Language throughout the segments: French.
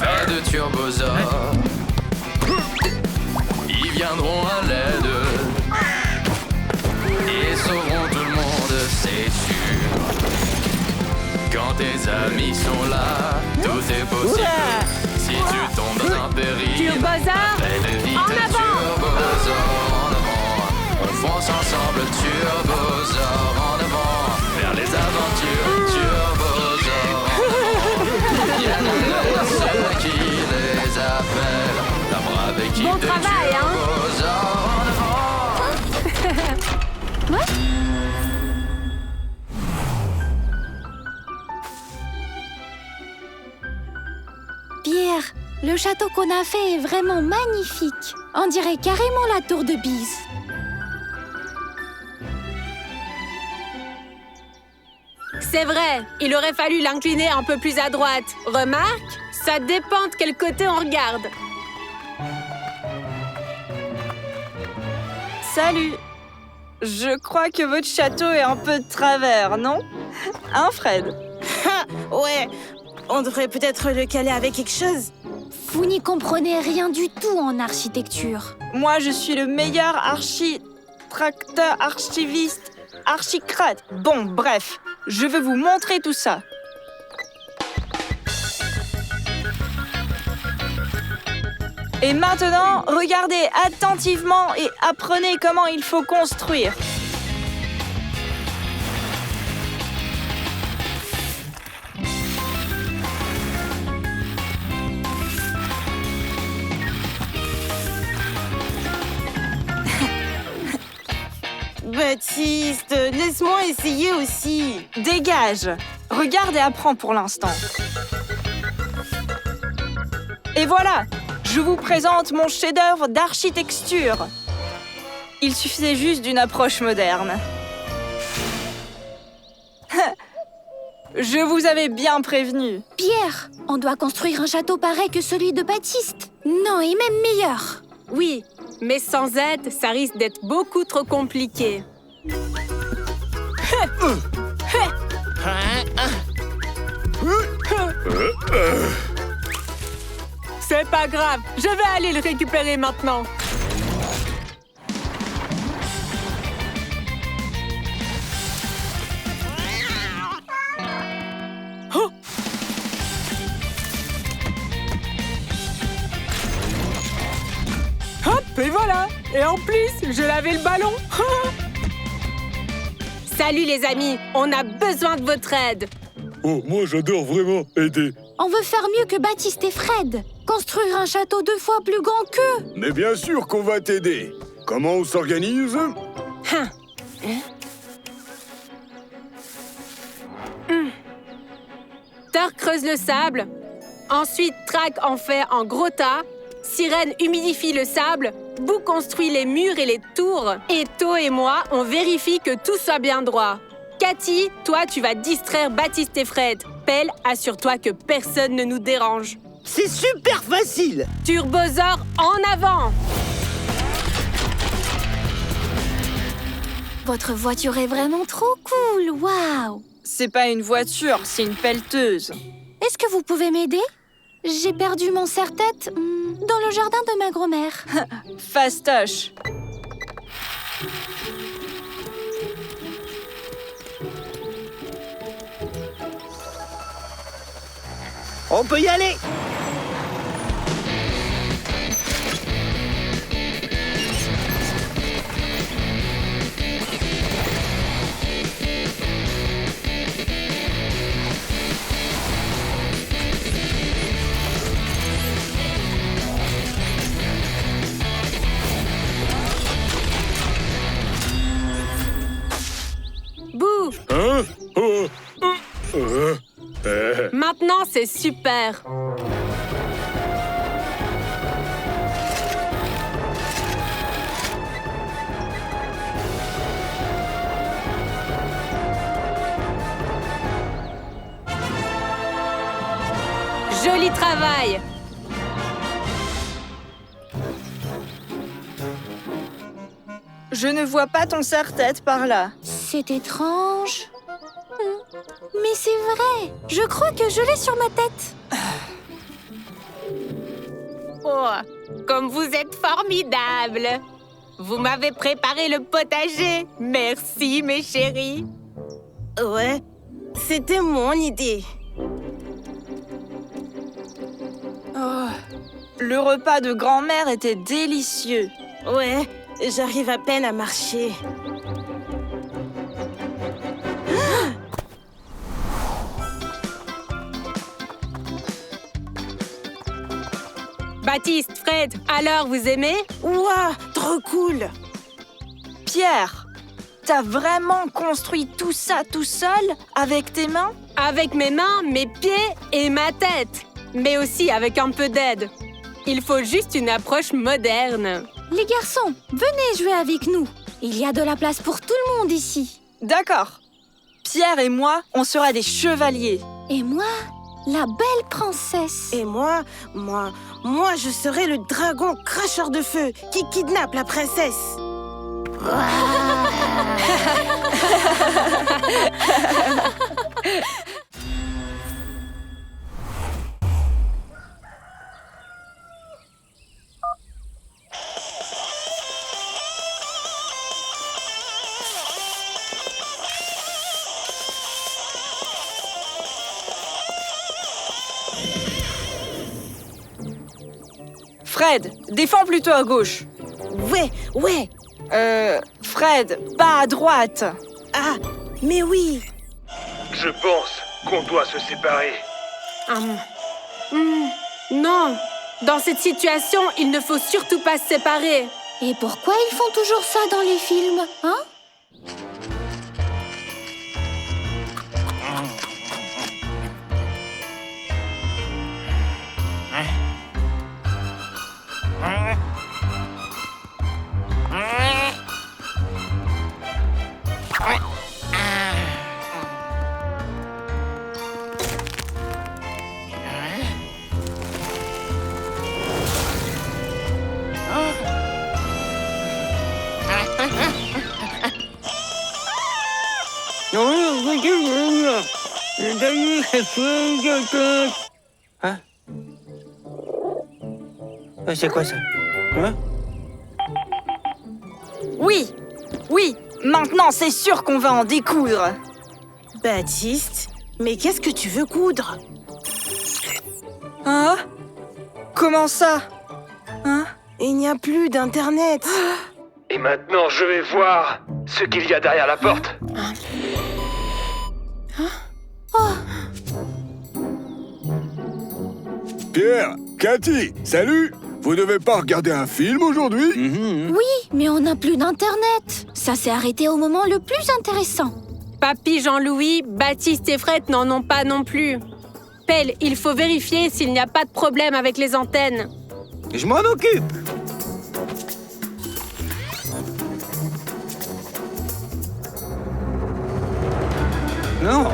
faits de turbosaures. Ils viendront à l'aide et sauveront tout le monde, c'est sûr. Quand tes amis sont là, tout est possible. Si tu tombes dans un péril, Turbosaure, fais vite, en avant. Turbosaure, en avant. On fonce ensemble, Turbosaure, en avant. Vers les aventures, Turbosaure, en avant. Viennent ceux qui les appellent. La brave équipe Bon de travail, hein. Turbosaure, en avant. Pierre, le château qu'on a fait est vraiment magnifique. On dirait carrément la tour de Bise. C'est vrai, il aurait fallu l'incliner un peu plus à droite. Remarque, ça dépend de quel côté on regarde. Salut! Je crois que votre château est un peu de travers, non? Hein, Fred? Ouais, on devrait peut-être le caler avec quelque chose. Vous n'y comprenez rien du tout en architecture. Moi, je suis le meilleur architecteur, archiviste, archicrate. Bon, bref, je vais vous montrer tout ça. Et maintenant, regardez attentivement et apprenez comment il faut construire. Baptiste, laisse-moi essayer aussi. Dégage! Regarde et apprends pour l'instant. Et voilà! Je vous présente mon chef-d'œuvre d'architecture. Il suffisait juste d'une approche moderne. Je vous avais bien prévenu. Pierre, on doit construire un château pareil que celui de Baptiste. Non, et même meilleur. Oui, mais sans aide, ça risque d'être beaucoup trop compliqué. C'est pas grave, je vais aller le récupérer maintenant. Oh! Hop, et voilà! Et en plus, je lavais le ballon! Salut les amis, on a besoin de votre aide! Oh, moi j'adore vraiment aider. On veut faire mieux que Baptiste et Fred. Construire un château 2 fois plus grand qu'eux. Mais bien sûr qu'on va t'aider. Comment on s'organise? Thor creuse le sable. Ensuite, Track en fait un gros tas. Sirène humidifie le sable. Boo construit les murs et les tours. Et To et moi, on vérifie que tout soit bien droit. Cathy, toi, tu vas distraire Baptiste et Fred. Pelle, assure-toi que personne ne nous dérange. C'est super facile! Turbosaure, en avant! Votre voiture est vraiment trop cool. Waouh! C'est pas une voiture, c'est une pelleteuse. Est-ce que vous pouvez m'aider? J'ai perdu mon serre-tête dans le jardin de ma grand-mère. Fastoche. On peut y aller! Boo! Hein? Maintenant, c'est super! Joli travail! Je ne vois pas ton serre-tête par là. C'est étrange. Mais c'est vrai. Je crois que je l'ai sur ma tête. Oh, comme vous êtes formidables! Vous m'avez préparé le potager. Merci, mes chéris. Ouais, c'était mon idée. Oh, le repas de grand-mère était délicieux. Ouais, j'arrive à peine à marcher. Baptiste, Fred, alors vous aimez? Ouah, trop cool! Pierre, t'as vraiment construit tout ça tout seul, avec tes mains? Avec mes mains, mes pieds et ma tête. Mais aussi avec un peu d'aide. Il faut juste une approche moderne. Les garçons, venez jouer avec nous. Il y a de la place pour tout le monde ici. D'accord. Pierre et moi, on sera des chevaliers. Et moi, la belle princesse. Et moi, je serai le dragon cracheur de feu qui kidnappe la princesse. Fred, défends plutôt à gauche. Ouais. Fred, pas à droite. Ah, mais oui. Je pense qu'on doit se séparer. Non, dans cette situation, il ne faut surtout pas se séparer. Et pourquoi ils font toujours ça dans les films, hein? Hein? C'est quoi ça? Hein? Oui, maintenant c'est sûr qu'on va en découdre. Baptiste, mais qu'est-ce que tu veux coudre? Hein? Comment ça? Hein? Il n'y a plus d'internet. Et maintenant, je vais voir ce qu'il y a derrière la porte. Pierre, Cathy, salut! Vous devez pas regarder un film aujourd'hui? Oui, mais on n'a plus d'internet. Ça s'est arrêté au moment le plus intéressant. Papy, Jean-Louis, Baptiste et Fred n'en ont pas non plus. Pelle, il faut vérifier s'il n'y a pas de problème avec les antennes. Je m'en occupe. Non.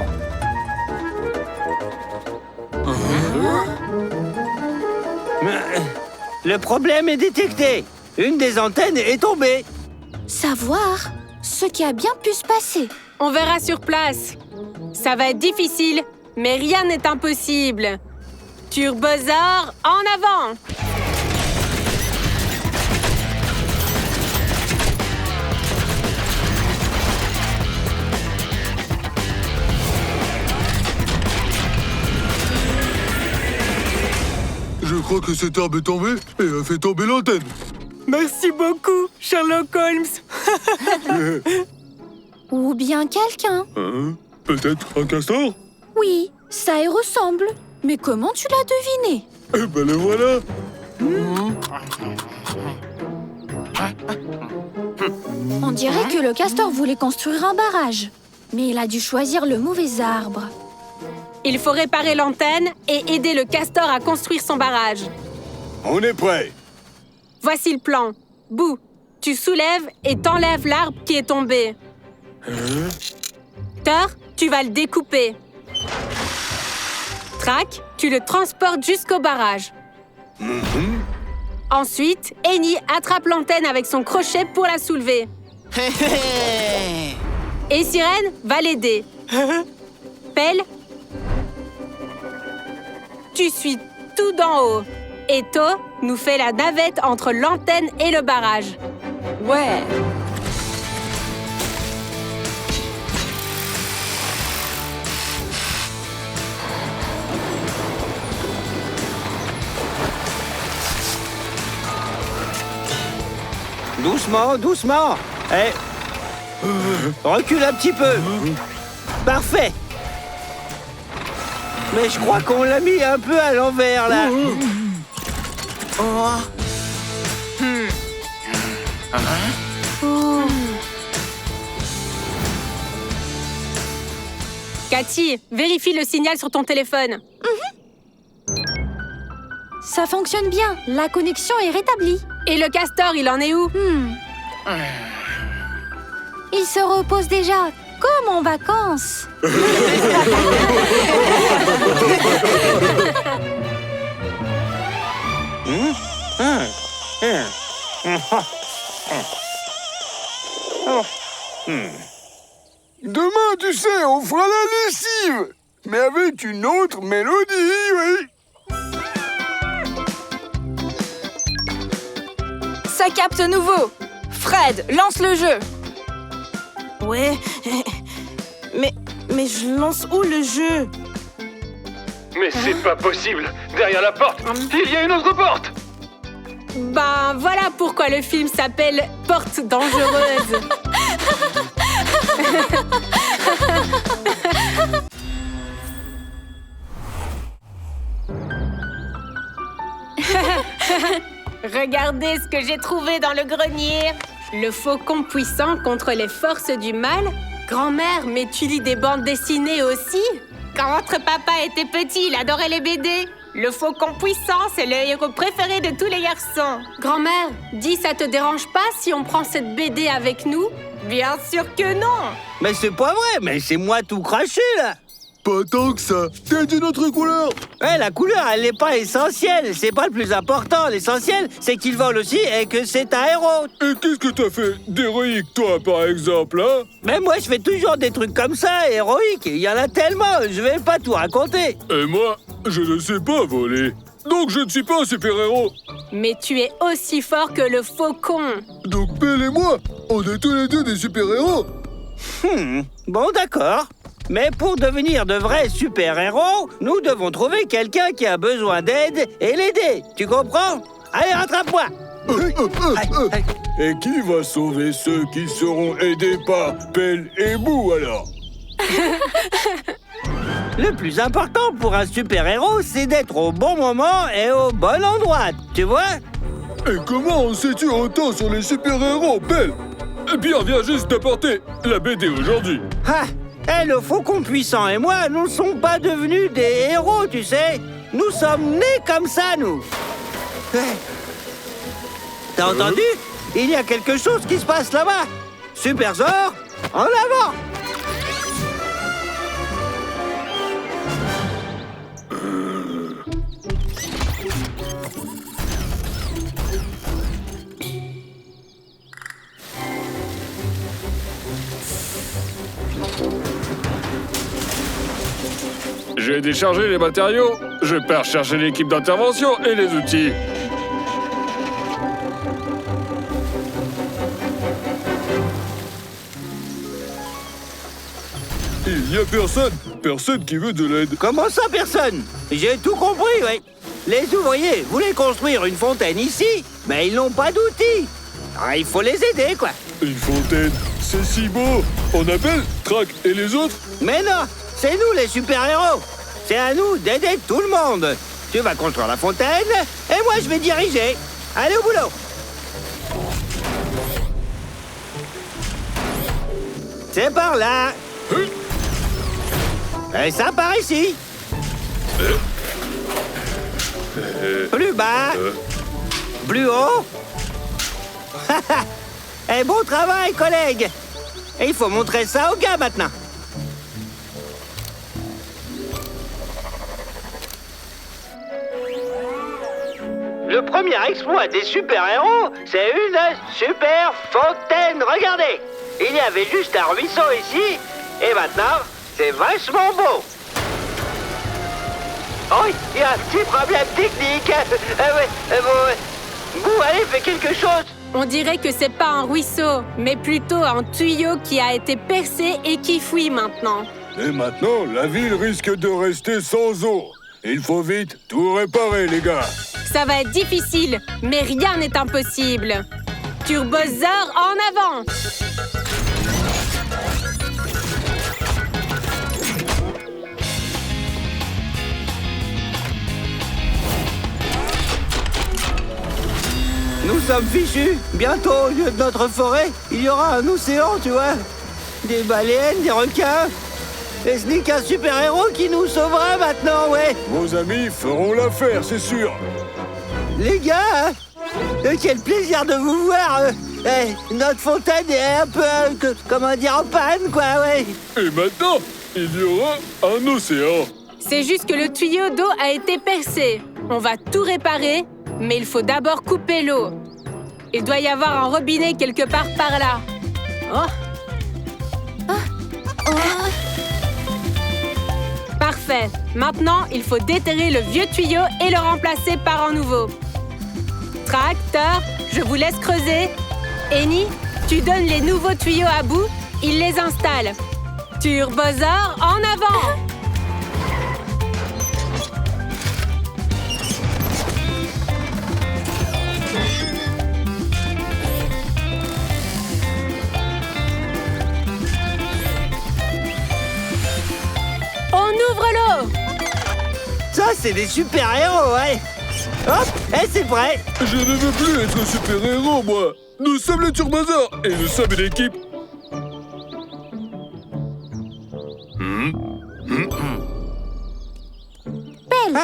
Le problème est détecté. Une des antennes est tombée. Savoir ce qui a bien pu se passer. On verra sur place. Ça va être difficile, mais rien n'est impossible. Turbosaur, en avant! Je crois que cette arme est tombée et a fait tomber l'antenne. Merci beaucoup, Sherlock Holmes. Ou bien quelqu'un. Peut-être un castor? Oui, ça y ressemble. Mais comment tu l'as deviné? Eh ben le voilà. On dirait que le castor voulait construire un barrage. Mais il a dû choisir le mauvais arbre. Il faut réparer l'antenne et aider le castor à construire son barrage. On est prêt. Voici le plan. Boo, tu soulèves et t'enlèves l'arbre qui est tombé. Thor, tu vas le découper. Track, tu le transportes jusqu'au barrage. Ensuite, Eni attrape l'antenne avec son crochet pour la soulever. Et Sirène va l'aider. Pelle, tu suis tout d'en haut. Et To nous fait la navette entre l'antenne et le barrage. Ouais. Doucement, doucement. Eh, recule un petit peu. Parfait. Mais je crois qu'on l'a mis un peu à l'envers, là. Cathy, vérifie le signal sur ton téléphone. Ça fonctionne bien. La connexion est rétablie. Et le castor, il en est où? Il se repose déjà, comme en vacances. Demain, tu sais, on fera la lessive. Mais avec une autre mélodie, oui. Ça capte nouveau. Fred, lance le jeu. Ouais. Mais je lance où le jeu? Mais c'est pas possible. Derrière la porte, il y a une autre porte. Ben voilà pourquoi le film s'appelle Porte dangereuse. Regardez ce que j'ai trouvé dans le grenier. Le faucon puissant contre les forces du mal. Grand-mère, mais tu lis des bandes dessinées aussi? Quand votre papa était petit, il adorait les BD. Le faucon puissant, c'est le héros préféré de tous les garçons. Grand-mère, dis, ça te dérange pas si on prend cette BD avec nous? Bien sûr que non. Mais c'est pas vrai, mais c'est moi tout craché, là. Pas tant que ça. T'as une autre couleur. Ouais, la couleur, elle n'est pas essentielle. C'est pas le plus important. L'essentiel, c'est qu'il vole aussi et que c'est un héros. Et qu'est-ce que t'as fait d'héroïque, toi, par exemple, hein? Mais moi, je fais toujours des trucs comme ça, héroïques. Il y en a tellement, je vais pas tout raconter. Et moi, je ne sais pas voler. Donc je ne suis pas un super-héros. Mais tu es aussi fort que le faucon. Donc Belle et moi, on est tous les deux des super-héros. Bon, d'accord. Mais pour devenir de vrais super-héros, nous devons trouver quelqu'un qui a besoin d'aide et l'aider. Tu comprends? Allez, rattrape-moi. Et qui va sauver ceux qui seront aidés par Belle et Bou, alors? Le plus important pour un super-héros, c'est d'être au bon moment et au bon endroit, tu vois? Et comment en sais-tu autant sur les super-héros, Belle? Pierre vient juste d'apporter la BD aujourd'hui. Ah, et le faucon puissant et moi, nous ne sommes pas devenus des héros, tu sais. Nous sommes nés comme ça, nous. T'as entendu? Il y a quelque chose qui se passe là-bas. Super Zor, en avant! J'ai déchargé les matériaux. Je pars chercher l'équipe d'intervention et les outils. Il n'y a personne qui veut de l'aide. Comment ça, personne? J'ai tout compris, oui. Les ouvriers voulaient construire une fontaine ici, mais ils n'ont pas d'outils. Ah, il faut les aider, quoi. Une fontaine, c'est si beau. On appelle Trac et les autres? Mais non, c'est nous les super-héros. C'est à nous d'aider tout le monde. Tu vas construire la fontaine et moi je vais diriger. Allez au boulot. C'est par là. Et ça par ici. Plus bas. Plus haut. Et bon travail, collègues. Et il faut montrer ça aux gars maintenant. Le premier exploit des super-héros, c'est une super fontaine. Regardez, il y avait juste un ruisseau ici, et maintenant, c'est vachement beau. Oh, il y a un petit problème technique. Bon, allez, fais quelque chose. On dirait que c'est pas un ruisseau, mais plutôt un tuyau qui a été percé et qui fuit maintenant. Et maintenant, la ville risque de rester sans eau. Il faut vite tout réparer, les gars. Ça va être difficile, mais rien n'est impossible. Turbosaur en avant! Nous sommes fichus. Bientôt, au lieu de notre forêt, il y aura un océan, tu vois. Des baleines, des requins. Et ce n'est qu'un super-héros qui nous sauvera maintenant, ouais. Vos amis feront l'affaire, c'est sûr. Les gars, quel plaisir de vous voir. Notre fontaine est un peu, comment dire, en panne, quoi, ouais. Et maintenant, il y aura un océan. C'est juste que le tuyau d'eau a été percé. On va tout réparer, mais il faut d'abord couper l'eau. Il doit y avoir un robinet quelque part par là. Parfait. Maintenant, il faut déterrer le vieux tuyau et le remplacer par un nouveau. Tracteur, je vous laisse creuser. Eni, tu donnes les nouveaux tuyaux à bout, il les installe. Turbosaur, en avant! On ouvre l'eau! Ça, c'est des super-héros, ouais. Hop, et c'est prêt. Je ne veux plus être super-héros, moi. Nous sommes le Turbosaur et nous sommes une équipe. Belle,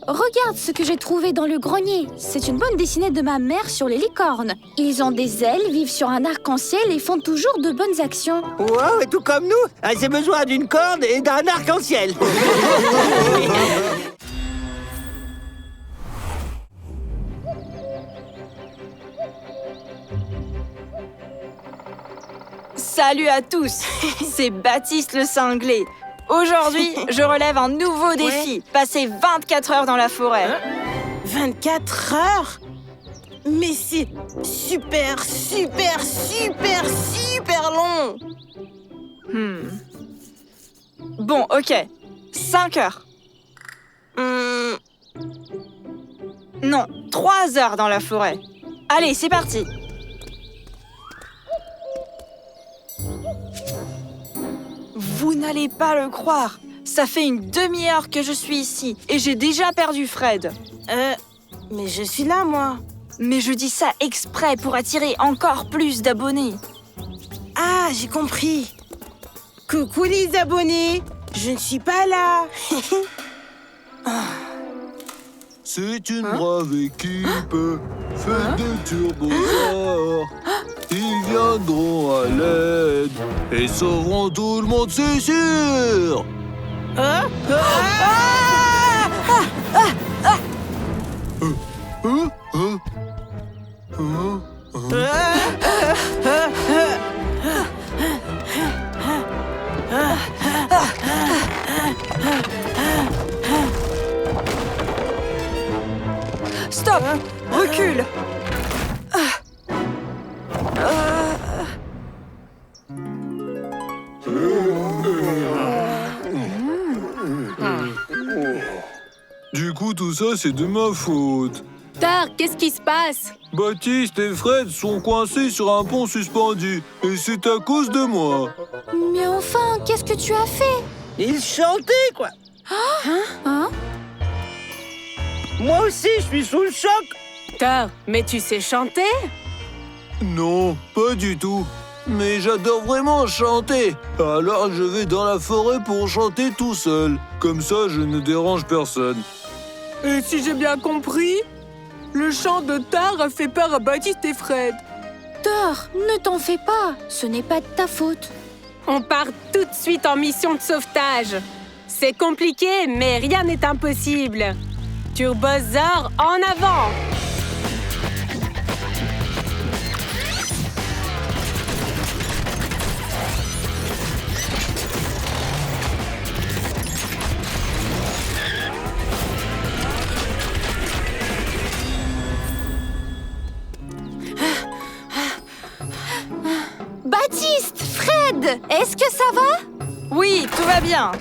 regarde ce que j'ai trouvé dans le grenier. C'est une bande dessinée de ma mère sur les licornes. Ils ont des ailes, vivent sur un arc-en-ciel et font toujours de bonnes actions. Wow, et tout comme nous, j'ai besoin d'une corde et d'un arc-en-ciel. Salut à tous, c'est Baptiste le cinglé. Aujourd'hui, je relève un nouveau défi, passer 24 heures dans la forêt. 24 heures? Mais c'est super long. Bon, ok, 5 heures. Non, 3 heures dans la forêt. Allez, c'est parti. Vous n'allez pas le croire. Ça fait une demi-heure que je suis ici et j'ai déjà perdu Fred. Mais je suis là, moi. Mais je dis ça exprès pour attirer encore plus d'abonnés. Ah, j'ai compris. Coucou les abonnés, je ne suis pas là. C'est une brave équipe, faite de turbosaures. Ils viendront à l'aide et sauveront tout le monde, c'est sûr. Stop! Recule! Du coup, tout ça, c'est de ma faute. Thor, qu'est-ce qui se passe? Baptiste et Fred sont coincés sur un pont suspendu. Et c'est à cause de moi. Mais enfin, qu'est-ce que tu as fait? Ils chantaient, quoi. Hein? Moi aussi, je suis sous le choc. Thor, mais tu sais chanter? Non, pas du tout. Mais j'adore vraiment chanter. Alors je vais dans la forêt pour chanter tout seul. Comme ça, je ne dérange personne. Et si j'ai bien compris, le chant de Thor a fait peur à Baptiste et Fred. Thor, ne t'en fais pas. Ce n'est pas de ta faute. On part tout de suite en mission de sauvetage. C'est compliqué, mais rien n'est impossible. Turbosaur, en avant! Baptiste, Fred, est-ce que ça va? Oui, tout va bien.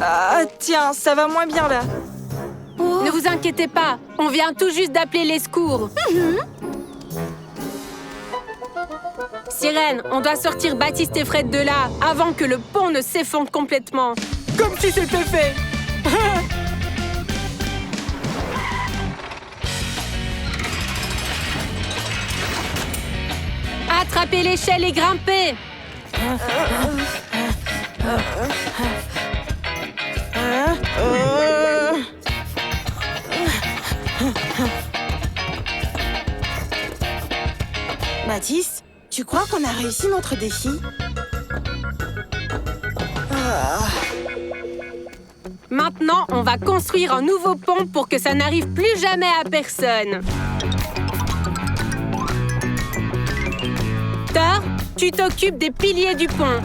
Ah, tiens, ça va moins bien là. Ne vous inquiétez pas, on vient tout juste d'appeler les secours. Sirène, on doit sortir Baptiste et Fred de là avant que le pont ne s'effondre complètement. Comme si c'était fait. Attrapez l'échelle et grimpez. Baptiste, tu crois qu'on a réussi notre défi? Maintenant, on va construire un nouveau pont pour que ça n'arrive plus jamais à personne. Thor, tu t'occupes des piliers du pont.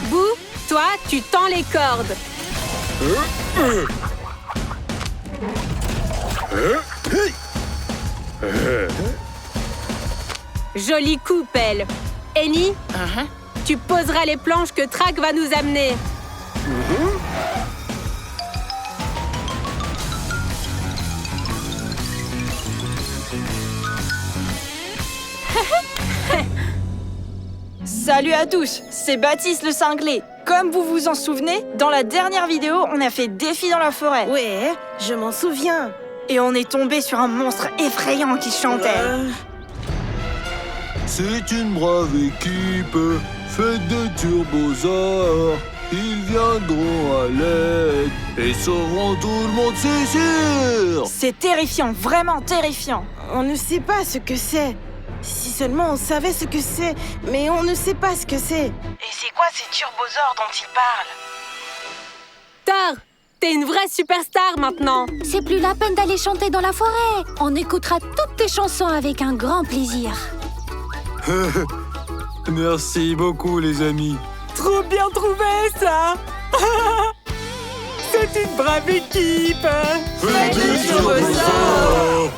Boo, toi, tu tends les cordes. Joli coup, Pelle. Annie, tu poseras les planches que Track va nous amener. Salut à tous, c'est Baptiste le cinglé. Comme vous vous en souvenez, dans la dernière vidéo, on a fait défi dans la forêt. Ouais, je m'en souviens. Et on est tombé sur un monstre effrayant qui chantait. C'est une brave équipe, faite de turbosaures. Ils viendront à l'aide et sauveront tout le monde, c'est sûr. C'est terrifiant, vraiment terrifiant. On ne sait pas ce que c'est. Si seulement on savait ce que c'est, mais on ne sait pas ce que c'est. Et c'est quoi ces turbosaures dont il parle? Thor, t'es une vraie superstar maintenant. C'est plus la peine d'aller chanter dans la forêt. On écoutera toutes tes chansons avec un grand plaisir. Merci beaucoup, les amis. Trop bien trouvé, ça. C'est une brave équipe. Faites des turbosaures.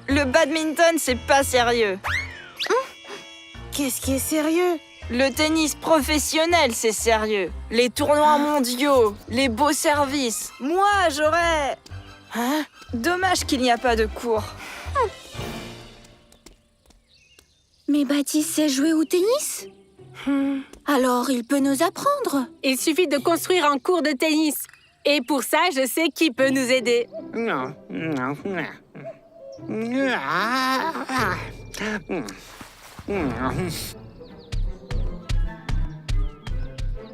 Le badminton, c'est pas sérieux. Qu'est-ce qui est sérieux? Le tennis professionnel, c'est sérieux. Les tournois mondiaux, les beaux services. Moi, j'aurais... Dommage qu'il n'y a pas de cours. Mais Baptiste sait jouer au tennis? Alors il peut nous apprendre. Il suffit de construire un court de tennis. Et pour ça, je sais qui peut nous aider. Non.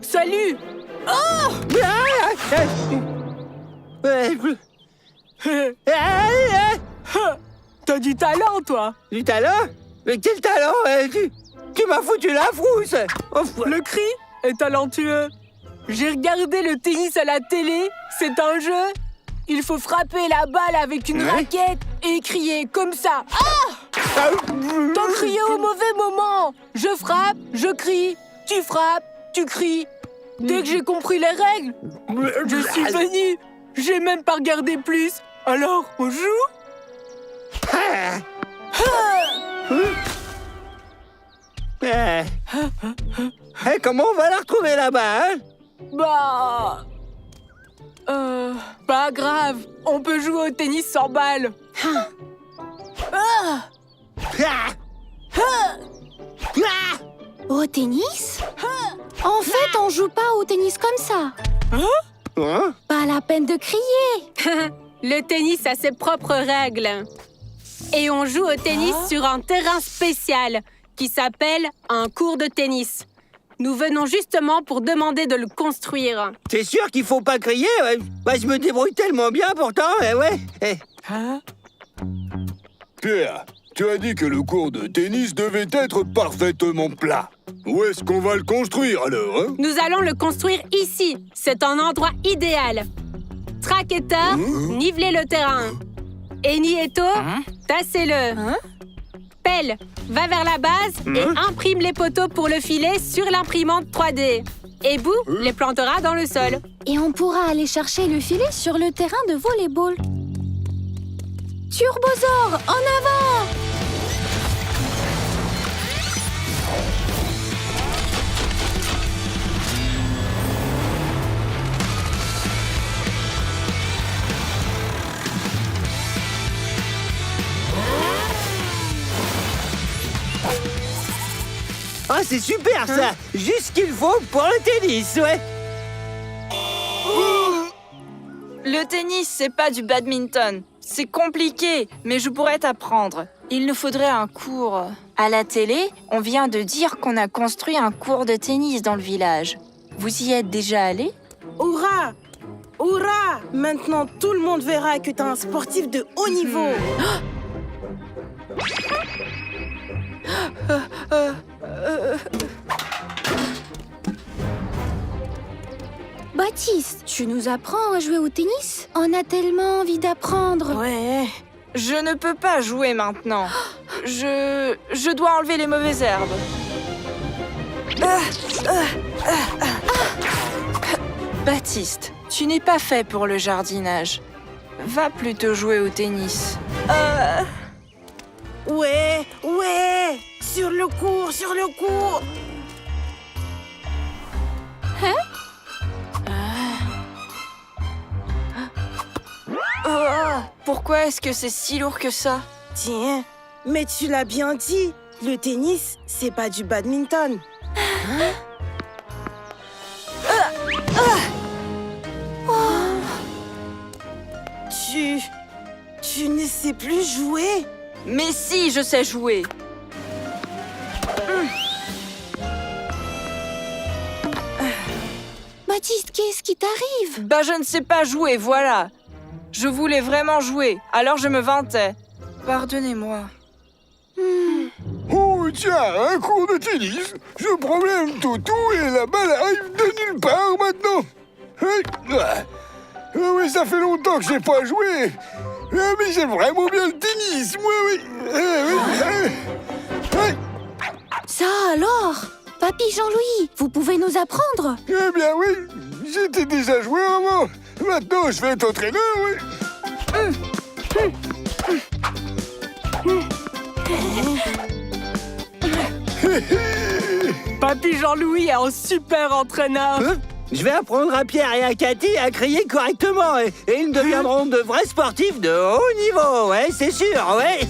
Salut. T'as du talent, toi. Du talent? Mais quel talent? Tu m'as foutu la frousse. Le cri est talentueux. J'ai regardé le tennis à la télé. C'est un jeu. Il faut frapper la balle avec une raquette et crier comme ça. Ah! T'as crié au mauvais moment. Je frappe, je crie. Tu frappes, tu cries. Dès que j'ai compris les règles, je suis venu. J'ai même pas regardé plus. Alors, on joue? Comment on va la retrouver là-bas, hein? Bah... pas grave. On peut jouer au tennis sans balle. Au tennis? En fait, on joue pas au tennis comme ça. Pas la peine de crier. Le tennis a ses propres règles. Et on joue au tennis sur un terrain spécial qui s'appelle un court de tennis. Nous venons justement pour demander de le construire. T'es sûr qu'il faut pas crier? Je me débrouille tellement bien pourtant, ouais. Pierre, tu as dit que le court de tennis devait être parfaitement plat. Où est-ce qu'on va le construire alors, hein? Nous allons le construire ici. C'est un endroit idéal. Track et Thor, nivelez le terrain. Eni et To, tassez-le. Pelle, va vers la base et imprime les poteaux pour le filet sur l'imprimante 3D. Et Boo les plantera dans le sol. Et on pourra aller chercher le filet sur le terrain de volleyball. Turbosaur, en avant! Ah, c'est super ça! Juste ce qu'il faut pour le tennis, ouais! Le tennis, c'est pas du badminton. C'est compliqué, mais je pourrais t'apprendre. Il nous faudrait un cours. À la télé, on vient de dire qu'on a construit un cours de tennis dans le village. Vous y êtes déjà allé? Hurrah! Hurrah! Maintenant, tout le monde verra que t'es un sportif de haut niveau. Baptiste, tu nous apprends à jouer au tennis? On a tellement envie d'apprendre. Ouais. Je ne peux pas jouer maintenant. Je dois enlever les mauvaises herbes. Baptiste, tu n'es pas fait pour le jardinage. Va plutôt jouer au tennis. Ouais, ouais. Sur le cours, sur le cours. Pourquoi est-ce que c'est si lourd que ça? Tiens, mais tu l'as bien dit. Le tennis, c'est pas du badminton. Tu ne sais plus jouer? Mais si, je sais jouer. Baptiste, qu'est-ce qui t'arrive? Bah, je ne sais pas jouer, voilà. Je voulais vraiment jouer, alors je me vantais. Pardonnez-moi. Oh, tiens, un cours de tennis. Je promène Toutou et la balle arrive de nulle part maintenant. Oui, ça fait longtemps que j'ai pas joué. Mais j'aime vraiment bien le tennis, moi, oui. Ça alors? Papy Jean-Louis, vous pouvez nous apprendre? Eh bien oui, j'étais déjà joueur avant. Maintenant, je vais être entraîneur, oui. Papy Jean-Louis est un super entraîneur. Je vais apprendre à Pierre et à Cathy à crier correctement et ils deviendront de vrais sportifs de haut niveau, ouais, c'est sûr, ouais.